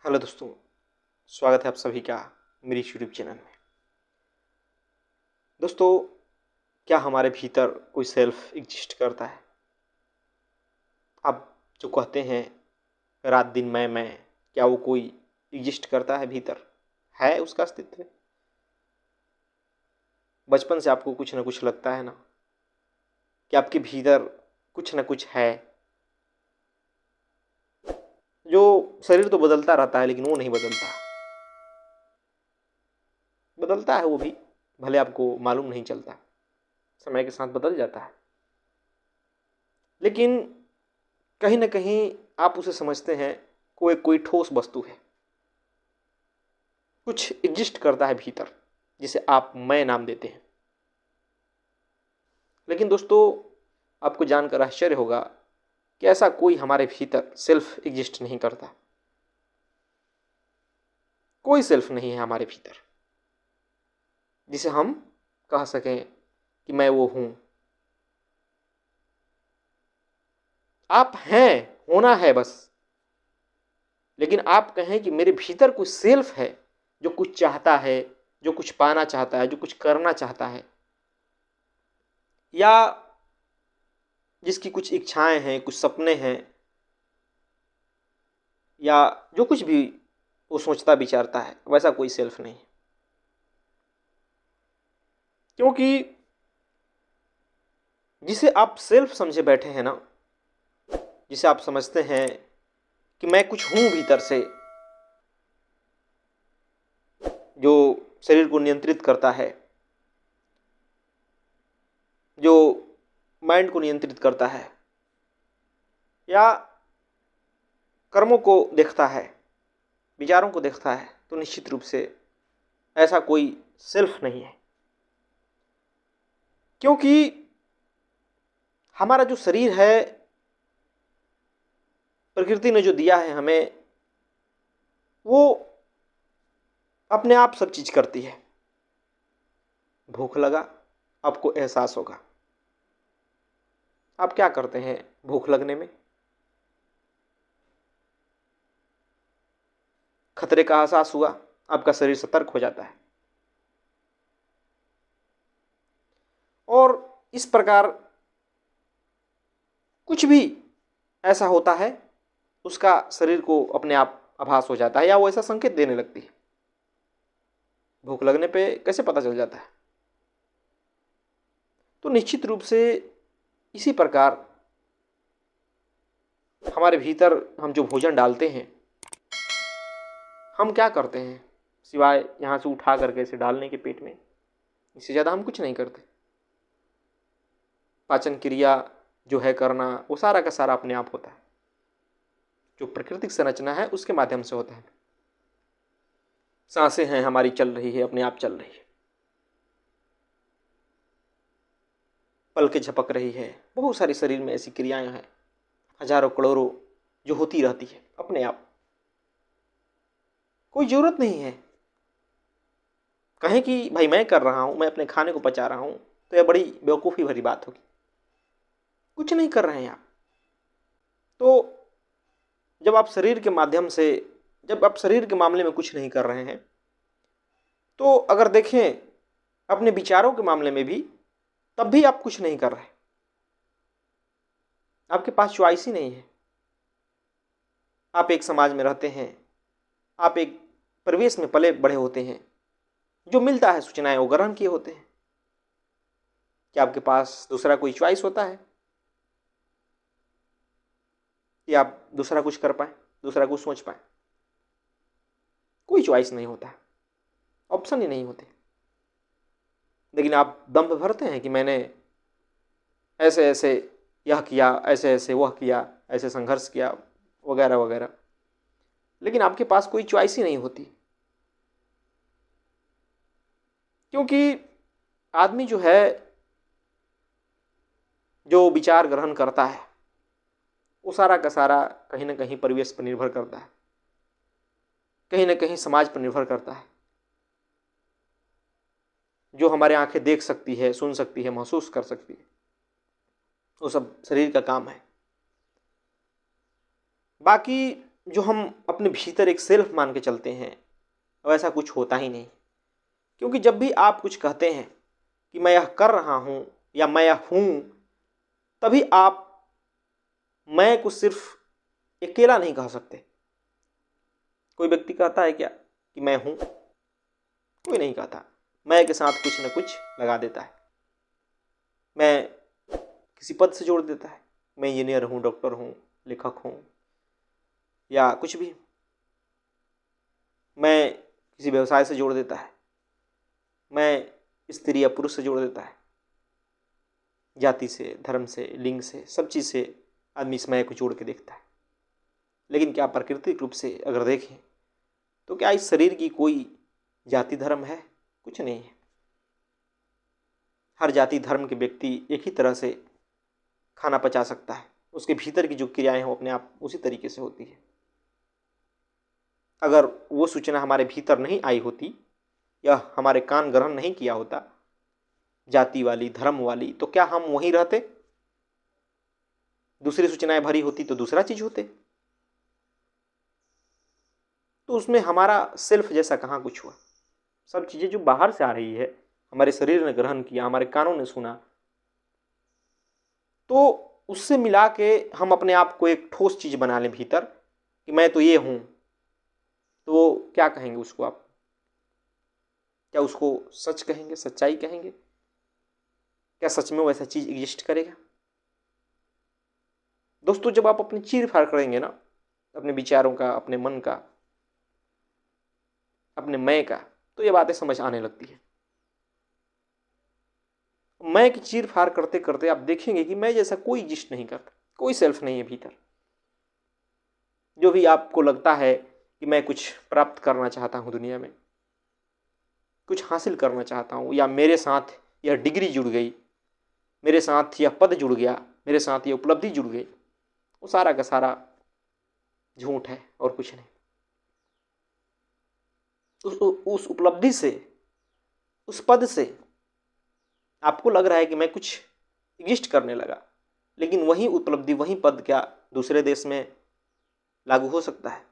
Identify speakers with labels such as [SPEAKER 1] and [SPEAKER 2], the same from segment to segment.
[SPEAKER 1] Hello दोस्तों, स्वागत है आप सभी का मेरी यूट्यूब चैनल में। दोस्तों, क्या हमारे भीतर कोई सेल्फ एग्जिस्ट करता है? आप जो कहते हैं रात दिन मैं, क्या वो कोई एग्जिस्ट करता है भीतर? है उसका अस्तित्व? बचपन से आपको कुछ ना कुछ लगता है ना कि आपके भीतर कुछ ना कुछ है। जो शरीर तो बदलता रहता है लेकिन वो नहीं बदलता। बदलता है वो भी, भले आपको मालूम नहीं चलता। समय के साथ बदल जाता है, लेकिन कहीं ना कहीं आप उसे समझते हैं कोई कोई ठोस वस्तु है, कुछ एग्जिस्ट करता है भीतर, जिसे आप मैं नाम देते हैं। लेकिन दोस्तों, आपको जानकर आश्चर्य होगा कि ऐसा कोई हमारे भीतर सेल्फ एग्जिस्ट नहीं करता। कोई सेल्फ नहीं है हमारे भीतर जिसे हम कह सकें कि मैं वो हूं। आप हैं, होना है बस। लेकिन आप कहें कि मेरे भीतर कोई सेल्फ है जो कुछ चाहता है, जो कुछ पाना चाहता है, जो कुछ करना चाहता है, या जिसकी कुछ इच्छाएं हैं, कुछ सपने हैं, या जो कुछ भी वो सोचता विचारता है, वैसा कोई सेल्फ नहीं। क्योंकि जिसे आप सेल्फ समझे बैठे हैं ना, जिसे आप समझते हैं कि मैं कुछ हूं भीतर से, जो शरीर को नियंत्रित करता है, जो माइंड को नियंत्रित करता है, या कर्मों को देखता है, विचारों को देखता है, तो निश्चित रूप से ऐसा कोई सेल्फ नहीं है। क्योंकि हमारा जो शरीर है, प्रकृति ने जो दिया है हमें, वो अपने आप सब चीज करती है। भूख लगा, आपको एहसास होगा। आप क्या करते हैं भूख लगने में? खतरे का एहसास हुआ, आपका शरीर सतर्क हो जाता है। और इस प्रकार कुछ भी ऐसा होता है, उसका शरीर को अपने आप आभास हो जाता है, या वो ऐसा संकेत देने लगती है। भूख लगने पे कैसे पता चल जाता है? तो निश्चित रूप से इसी प्रकार हमारे भीतर हम जो भोजन डालते हैं, हम क्या करते हैं सिवाय यहाँ से उठा करके इसे डालने के पेट में? इससे ज़्यादा हम कुछ नहीं करते। पाचन क्रिया जो है करना, वो सारा का सारा अपने आप होता है। जो प्राकृतिक संरचना है उसके माध्यम से होता है। सांसें हैं हमारी, चल रही है, अपने आप चल रही है। पलकें झपक रही है, बहुत सारी शरीर में ऐसी क्रियाएं हैं, हजारों करोड़ों, जो होती रहती है अपने आप। कोई जरूरत नहीं है कहें कि भाई मैं कर रहा हूं, मैं अपने खाने को पचा रहा हूं, तो यह बड़ी बेवकूफ़ी भरी बात होगी। कुछ नहीं कर रहे हैं आप। तो जब आप शरीर के माध्यम से, जब आप शरीर के मामले में कुछ नहीं कर रहे हैं, तो अगर देखें अपने विचारों के मामले में भी, तब भी आप कुछ नहीं कर रहे। आपके पास चॉइस ही नहीं है। आप एक समाज में रहते हैं, आप एक परिवेश में पले बड़े होते हैं, जो मिलता है सूचनाएं वो ग्रहण किए होते हैं। क्या आपके पास दूसरा कोई चॉइस होता है कि आप दूसरा कुछ कर पाए, दूसरा कुछ सोच पाए? कोई चॉइस नहीं होता है, ऑप्शन ही नहीं होते। लेकिन आप दंभ भरते हैं कि मैंने ऐसे ऐसे यह किया, ऐसे ऐसे वह किया, ऐसे संघर्ष किया, वगैरह वगैरह। लेकिन आपके पास कोई चॉइस ही नहीं होती। क्योंकि आदमी जो है, जो विचार ग्रहण करता है, वो सारा का सारा कहीं ना कहीं परिवेश पर निर्भर करता है, कहीं ना कहीं समाज पर निर्भर करता है। जो हमारे आंखें देख सकती है, सुन सकती है, महसूस कर सकती है, वो सब शरीर का काम है। बाकी जो हम अपने भीतर एक सेल्फ मान के चलते हैं, वैसा कुछ होता ही नहीं। क्योंकि जब भी आप कुछ कहते हैं कि मैं यह कर रहा हूँ या मैं यह हूँ, तभी आप मैं को सिर्फ अकेला नहीं कह सकते। कोई व्यक्ति कहता है क्या कि मैं हूँ? कोई नहीं कहता। मैं के साथ कुछ न कुछ लगा देता है। मैं किसी पद से जोड़ देता है। मैं इंजीनियर हूँ, डॉक्टर हूँ, लेखक हूँ, या कुछ भी। मैं किसी व्यवसाय से जोड़ देता है। मैं स्त्री या पुरुष से जोड़ देता है। जाति से, धर्म से, लिंग से, सब चीज़ से आदमी इस मैं को जोड़ के देखता है। लेकिन क्या प्राकृतिक रूप से अगर देखें तो क्या इस शरीर की कोई जाति धर्म है? कुछ नहीं है। हर जाति धर्म के व्यक्ति एक ही तरह से खाना पचा सकता है। उसके भीतर की जो क्रियाएं हैं वो अपने आप उसी तरीके से होती है। अगर वो सूचना हमारे भीतर नहीं आई होती या हमारे कान ग्रहण नहीं किया होता जाति वाली, धर्म वाली, तो क्या हम वहीं रहते? दूसरी सूचनाएं भरी होती तो दूसरा चीज होते। तो उसमें हमारा सेल्फ जैसा कहाँ कुछ हुआ। सब चीजें जो बाहर से आ रही है, हमारे शरीर ने ग्रहण किया, हमारे कानों ने सुना, तो उससे मिला के हम अपने आप को एक ठोस चीज बना लें भीतर कि मैं तो ये हूं। तो क्या कहेंगे उसको आप? क्या उसको सच कहेंगे, सच्चाई कहेंगे? क्या सच में वैसा चीज एग्जिस्ट करेगा? दोस्तों, जब आप अपनी चीर फाड़ करेंगे ना, अपने विचारों का, अपने मन का, अपने मैं का, तो ये बातें समझ आने लगती है। मैं की चीर फाड़ करते करते आप देखेंगे कि मैं जैसा कोई एग्जिस्ट नहीं करता। कोई सेल्फ नहीं है भीतर। जो भी आपको लगता है कि मैं कुछ प्राप्त करना चाहता हूं दुनिया में, कुछ हासिल करना चाहता हूं, या मेरे साथ यह डिग्री जुड़ गई, मेरे साथ यह पद जुड़ गया, मेरे साथ यह उपलब्धि जुड़ गई, वो सारा का सारा झूठ है और कुछ नहीं। उस उपलब्धि से, उस पद से आपको लग रहा है कि मैं कुछ एग्जिस्ट करने लगा, लेकिन वही उपलब्धि, वही पद क्या दूसरे देश में लागू हो सकता है?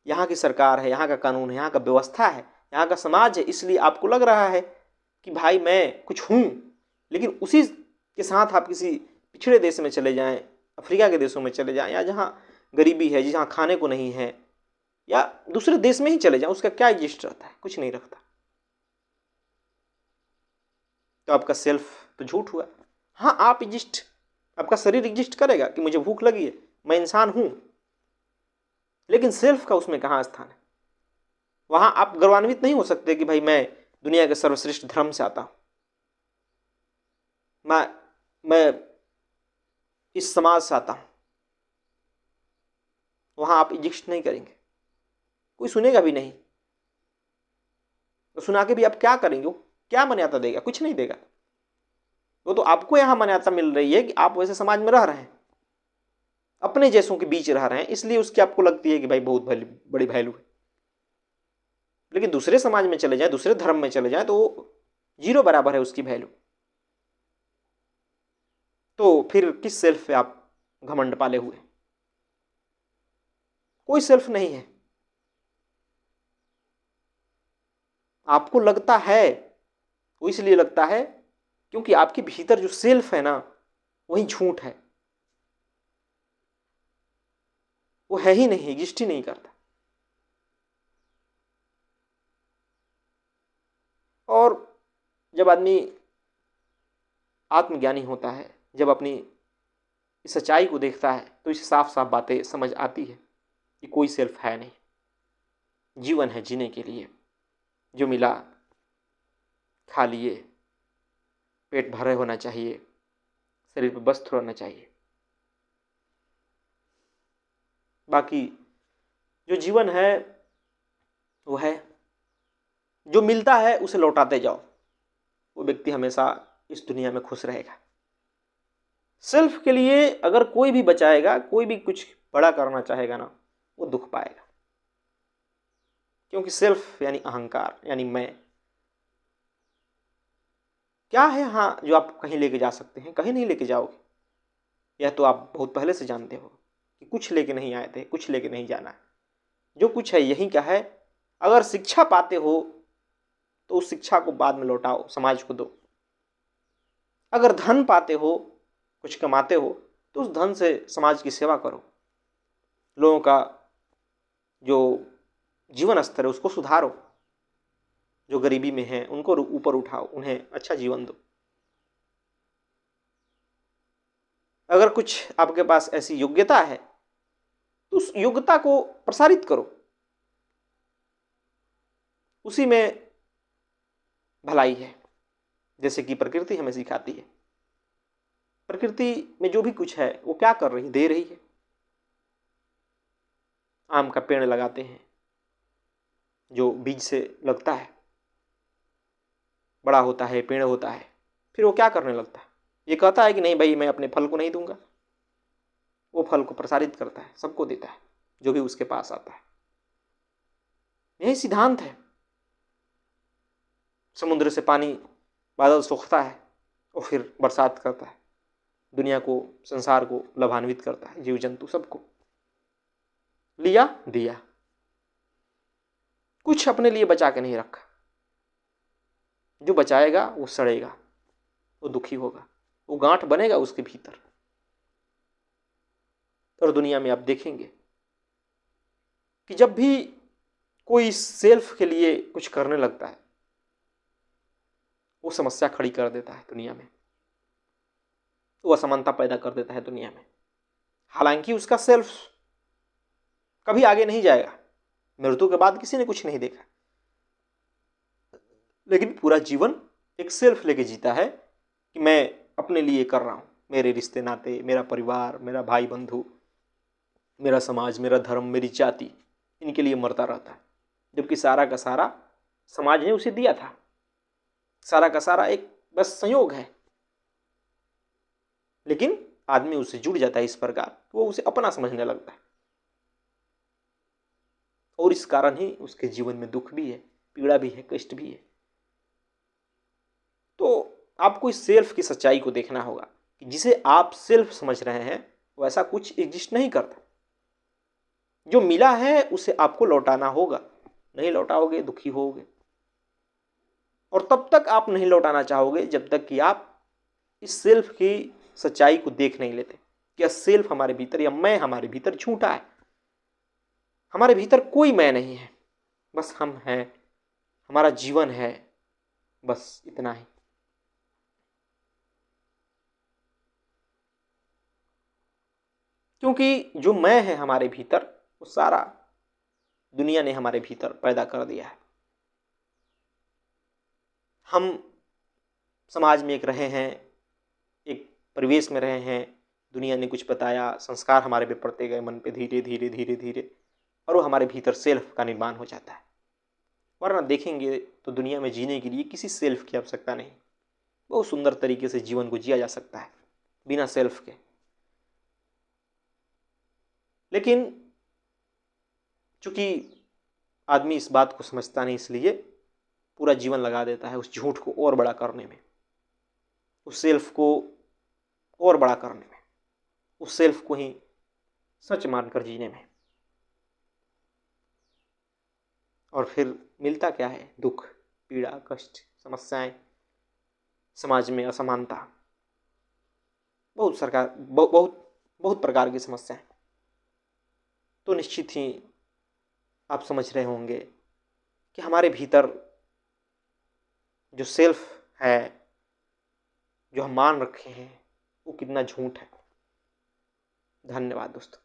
[SPEAKER 1] यहाँ की सरकार है, यहाँ का कानून है, यहाँ का व्यवस्था है, यहाँ का समाज है, इसलिए आपको लग रहा है कि भाई मैं कुछ हूँ। लेकिन उसी के साथ आप किसी पिछड़े देश में चले जाएं, अफ्रीका के देशों में चले जाएं, या जहाँ गरीबी है, जहाँ खाने को नहीं है, या दूसरे देश में ही चले जाएं, उसका क्या एग्जिस्ट रहता है? कुछ नहीं रखता। तो आपका सेल्फ तो झूठ हुआ। हाँ, आप एग्जिस्ट, आपका शरीर एग्जिस्ट करेगा कि मुझे भूख लगी है, मैं इंसान हूं, लेकिन सेल्फ का उसमें कहाँ स्थान है? वहां आप गौरवान्वित नहीं हो सकते कि भाई मैं दुनिया के सर्वश्रेष्ठ धर्म से आता हूं, मैं इस समाज से आता हूं। वहां आप एग्जिस्ट नहीं करेंगे, कोई सुनेगा भी नहीं। तो सुना के भी आप क्या करेंगे? क्या मान्यता देगा? कुछ नहीं देगा। वो तो आपको यहां मान्यता मिल रही है कि आप वैसे समाज में रह रहे हैं, अपने जैसों के बीच रह रहे हैं, इसलिए उसकी आपको लगती है कि भाई बहुत बड़ी वैल्यू है। लेकिन दूसरे समाज में चले जाए, दूसरे धर्म में चले जाए, तो जीरो बराबर है उसकी वैल्यू। तो फिर किस सेल्फ पे आप घमंड पाले हुए? कोई सेल्फ नहीं है। आपको लगता है, वो इसलिए लगता है क्योंकि आपके भीतर जो सेल्फ है ना, वही झूठ है। वो है ही नहीं, एग्जिस्ट ही नहीं करता। और जब आदमी आत्मज्ञानी होता है, जब अपनी इस सच्चाई को देखता है, तो इसे साफ साफ बातें समझ आती है कि कोई सेल्फ है नहीं। जीवन है जीने के लिए, जो मिला खा लिए, पेट भरे होना चाहिए, शरीर पर वस्त्र होना चाहिए। बाकी जो जीवन है वो है, जो मिलता है उसे लौटाते जाओ, वो व्यक्ति हमेशा इस दुनिया में खुश रहेगा। सेल्फ के लिए अगर कोई भी बचाएगा, कोई भी कुछ बड़ा करना चाहेगा ना, वो दुख पाएगा। क्योंकि सेल्फ यानी अहंकार, यानी मैं क्या है, हाँ, जो आप कहीं लेके जा सकते हैं? कहीं नहीं लेके जाओगे। यह तो आप बहुत पहले से जानते हो। कि कुछ लेके नहीं आए थे, कुछ लेके नहीं जाना है, जो कुछ है यहीं का है। अगर शिक्षा पाते हो तो उस शिक्षा को बाद में लौटाओ, समाज को दो। अगर धन पाते हो, कुछ कमाते हो, तो उस धन से समाज की सेवा करो, लोगों का जो जीवन स्तर है उसको सुधारो, जो गरीबी में है उनको ऊपर उठाओ, उन्हें अच्छा जीवन दो। अगर कुछ आपके पास ऐसी योग्यता है तो उस योग्यता को प्रसारित करो, उसी में भलाई है। जैसे कि प्रकृति हमें सिखाती है, प्रकृति में जो भी कुछ है वो क्या कर रही है, दे रही है। आम का पेड़ लगाते हैं, जो बीज से लगता है, बड़ा होता है, पेड़ होता है, फिर वो क्या करने लगता है, ये कहता है कि नहीं भाई मैं अपने फल को नहीं दूंगा, वो फल को प्रसारित करता है, सबको देता है जो भी उसके पास आता है। यही सिद्धांत है। समुद्र से पानी बादल सोखता है और फिर बरसात करता है, दुनिया को, संसार को लाभान्वित करता है, जीव जंतु सबको। लिया दिया, कुछ अपने लिए बचा के नहीं रखा। जो बचाएगा वो सड़ेगा, वो दुखी होगा, वो गांठ बनेगा उसके भीतर। और दुनिया में आप देखेंगे कि जब भी कोई सेल्फ के लिए कुछ करने लगता है वो समस्या खड़ी कर देता है दुनिया में, वो असमानता पैदा कर देता है दुनिया में। हालांकि उसका सेल्फ कभी आगे नहीं जाएगा, मृत्यु के बाद किसी ने कुछ नहीं देखा, लेकिन पूरा जीवन एक सेल्फ लेके जीता है कि मैं अपने लिए कर रहा हूं, मेरे रिश्ते नाते, मेरा परिवार, मेरा भाई बंधु, मेरा समाज, मेरा धर्म, मेरी जाति, इनके लिए मरता रहता है। जबकि सारा का सारा समाज ने उसे दिया था, सारा का सारा एक बस संयोग है, लेकिन आदमी उससे जुड़ जाता है इस प्रकार, वो उसे अपना समझने लगता है, और इस कारण ही उसके जीवन में दुख भी है, पीड़ा भी है, कष्ट भी है। तो आपको इस सेल्फ की सच्चाई को देखना होगा कि जिसे आप सेल्फ समझ रहे हैं वैसा कुछ एग्जिस्ट नहीं करता। जो मिला है उसे आपको लौटाना होगा, नहीं लौटाओगे दुखी होगे। और तब तक आप नहीं लौटाना चाहोगे जब तक कि आप इस सेल्फ की सच्चाई को देख नहीं लेते कि यह सेल्फ हमारे भीतर, या मैं हमारे भीतर झूठा है। हमारे भीतर कोई मैं नहीं है, बस हम हैं, हमारा जीवन है, बस इतना ही। क्योंकि जो मैं है हमारे भीतर, वो सारा दुनिया ने हमारे भीतर पैदा कर दिया है। हम समाज में एक रहे हैं, एक परिवेश में रहे हैं, दुनिया ने कुछ बताया, संस्कार हमारे पे पड़ते गए मन पे, धीरे धीरे धीरे धीरे, और वो हमारे भीतर सेल्फ का निर्माण हो जाता है। वरना देखेंगे तो दुनिया में जीने के लिए किसी सेल्फ की आवश्यकता नहीं, बहुत सुंदर तरीके से जीवन को जिया जा सकता है बिना सेल्फ के। लेकिन चूंकि आदमी इस बात को समझता नहीं, इसलिए पूरा जीवन लगा देता है उस झूठ को और बड़ा करने में, उस सेल्फ को और बड़ा करने में, उस सेल्फ को ही सच मानकर जीने में। और फिर मिलता क्या है? दुख, पीड़ा, कष्ट, समस्याएं, समाज में असमानता, बहुत प्रकार की समस्याएं। तो निश्चित ही आप समझ रहे होंगे कि हमारे भीतर जो सेल्फ है, जो हम मान रखे हैं, वो कितना झूठ है। धन्यवाद दोस्तों।